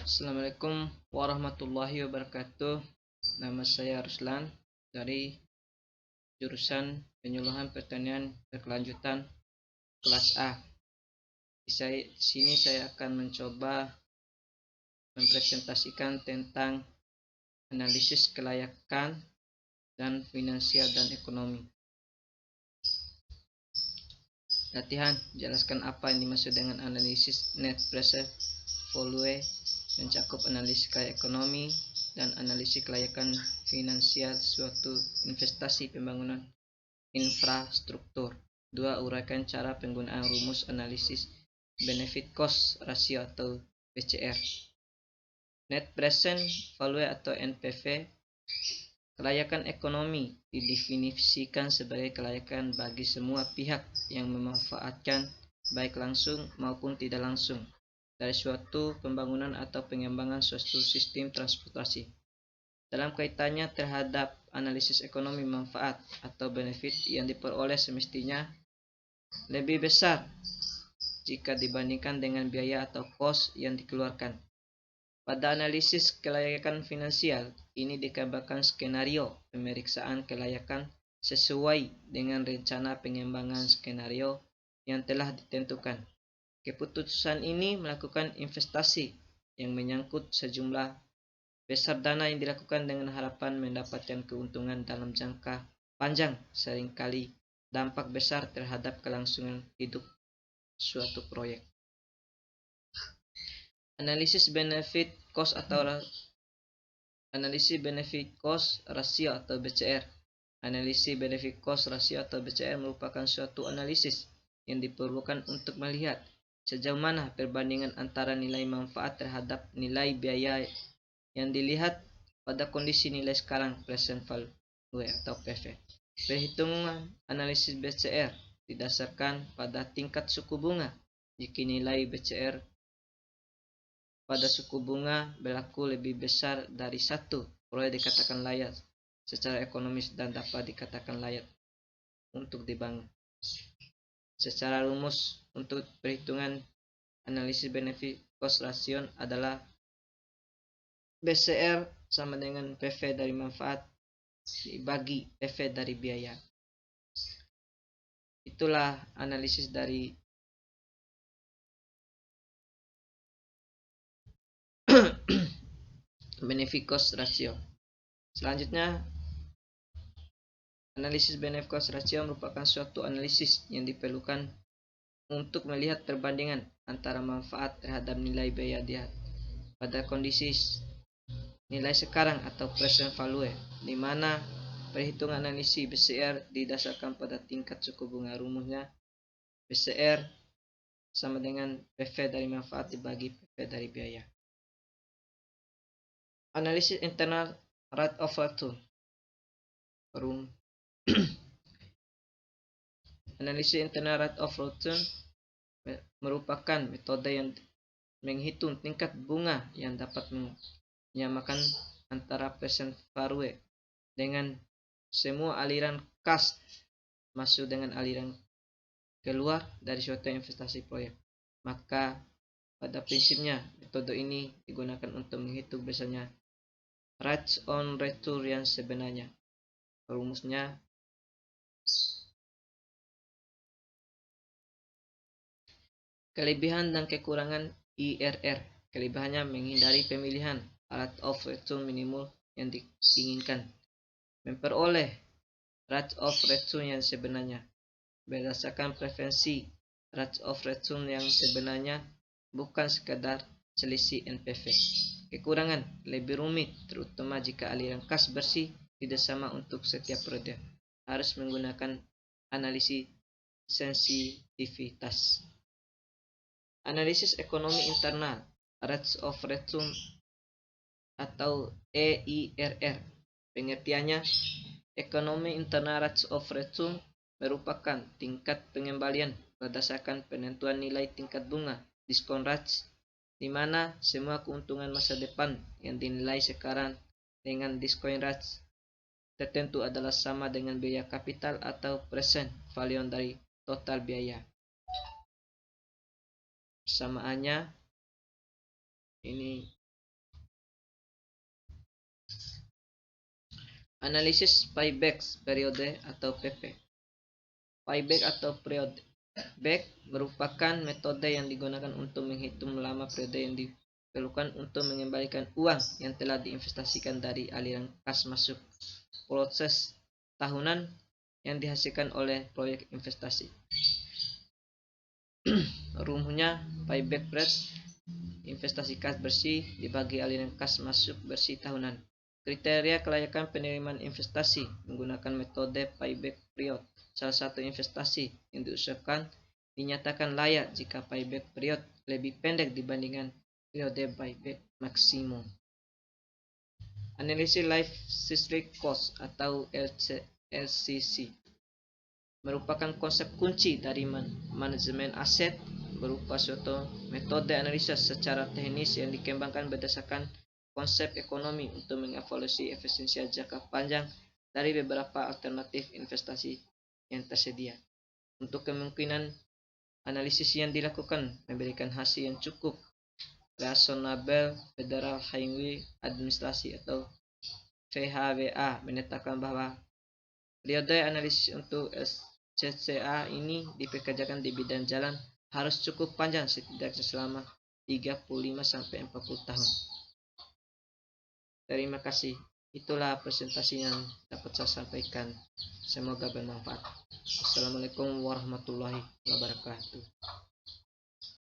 Assalamualaikum warahmatullahi wabarakatuh. Nama saya Ruslan dari jurusan Penyuluhan Pertanian Berkelanjutan kelas A. Di sini saya akan mencoba mempresentasikan tentang analisis kelayakan dan finansial dan ekonomi. Latihan, jelaskan apa yang dimaksud dengan analisis net present value, mencakup analisis kelayakan ekonomi dan analisis kelayakan finansial suatu investasi pembangunan infrastruktur. 2. Uraikan cara penggunaan rumus analisis benefit cost ratio atau BCR. Net present value atau NPV, kelayakan ekonomi didefinisikan sebagai kelayakan bagi semua pihak yang memanfaatkan baik langsung maupun tidak langsung dari suatu pembangunan atau pengembangan suatu sistem transportasi. Dalam kaitannya terhadap analisis ekonomi manfaat atau benefit yang diperoleh semestinya lebih besar jika dibandingkan dengan biaya atau kos yang dikeluarkan. Pada analisis kelayakan finansial, ini digambarkan skenario pemeriksaan kelayakan sesuai dengan rencana pengembangan skenario yang telah ditentukan. Keputusan ini melakukan investasi yang menyangkut sejumlah besar dana yang dilakukan dengan harapan mendapatkan keuntungan dalam jangka panjang, seringkali dampak besar terhadap kelangsungan hidup suatu proyek. Analisis benefit cost ratio atau BCR. Analisis benefit cost ratio atau BCR merupakan suatu analisis yang diperlukan untuk melihat sejauh mana perbandingan antara nilai manfaat terhadap nilai biaya yang dilihat pada kondisi nilai sekarang present value atau PV. Perhitungan analisis BCR didasarkan pada tingkat suku bunga. Jika nilai BCR pada suku bunga berlaku lebih besar dari 1, proyek dikatakan layak secara ekonomis dan dapat dikatakan layak untuk dibangun. Secara rumus untuk perhitungan analisis benefit cost ratio adalah BCR sama dengan PV dari manfaat dibagi PV dari biaya. Itulah analisis dari benefit cost ratio. Selanjutnya, analisis benefit cost ratio merupakan suatu analisis yang diperlukan untuk melihat perbandingan antara manfaat terhadap nilai biaya dia pada kondisi nilai sekarang atau present value, di mana perhitungan analisis BCR didasarkan pada tingkat suku bunga. Rumusnya BCR sama dengan PV dari manfaat dibagi PV dari biaya. Analisis internal rate of return. Analisis internal rate of return merupakan metode yang menghitung tingkat bunga yang dapat menyamakan antara present value dengan semua aliran kas masuk dengan aliran keluar dari suatu investasi proyek. Maka pada prinsipnya metode ini digunakan untuk menghitung biasanya rate on return yang sebenarnya. Rumusnya kelebihan dan kekurangan IRR. Kelebihannya menghindari pemilihan rate of return minimal yang diinginkan. Memperoleh rate of return yang sebenarnya. Berdasarkan preferensi rate of return yang sebenarnya bukan sekadar selisih NPV. Kekurangan lebih rumit, terutama jika aliran kas bersih tidak sama untuk setiap periode. Harus menggunakan analisis sensitivitas. Analisis ekonomi internal, rates of return atau EIRR. Pengertiannya, ekonomi internal rates of return merupakan tingkat pengembalian berdasarkan penentuan nilai tingkat bunga, diskon rates, di mana semua keuntungan masa depan yang dinilai sekarang dengan diskon rates tertentu adalah sama dengan biaya kapital atau present value dari total biaya. Persamaannya ini Analisis payback periode atau PP. Payback atau periode back merupakan metode yang digunakan untuk menghitung lama periode yang diperlukan untuk mengembalikan uang yang telah diinvestasikan dari aliran kas masuk proses tahunan yang dihasilkan oleh proyek investasi. Rumusnya payback period investasi kas bersih dibagi aliran kas masuk bersih tahunan. Kriteria kelayakan penerimaan investasi menggunakan metode payback period. Salah satu investasi yang diusulkan dinyatakan layak jika payback period lebih pendek dibandingkan periode payback maksimum. Analisis Life Cycle Cost atau LCC merupakan konsep kunci dari manajemen aset, berupa suatu metode analisa secara teknis yang dikembangkan berdasarkan konsep ekonomi untuk mengevaluasi efisiensi jangka panjang dari beberapa alternatif investasi yang tersedia. Untuk kemungkinan analisis yang dilakukan memberikan hasil yang cukup reasonable, Federal Highway Administration atau FHWA menetapkan bahwa periode analisis untuk SCCA ini dipekerjakan di bidang jalan harus cukup panjang, setidaknya selama 35-40 tahun. Terima kasih. Itulah presentasi yang dapat saya sampaikan. Semoga bermanfaat. Assalamualaikum warahmatullahi wabarakatuh.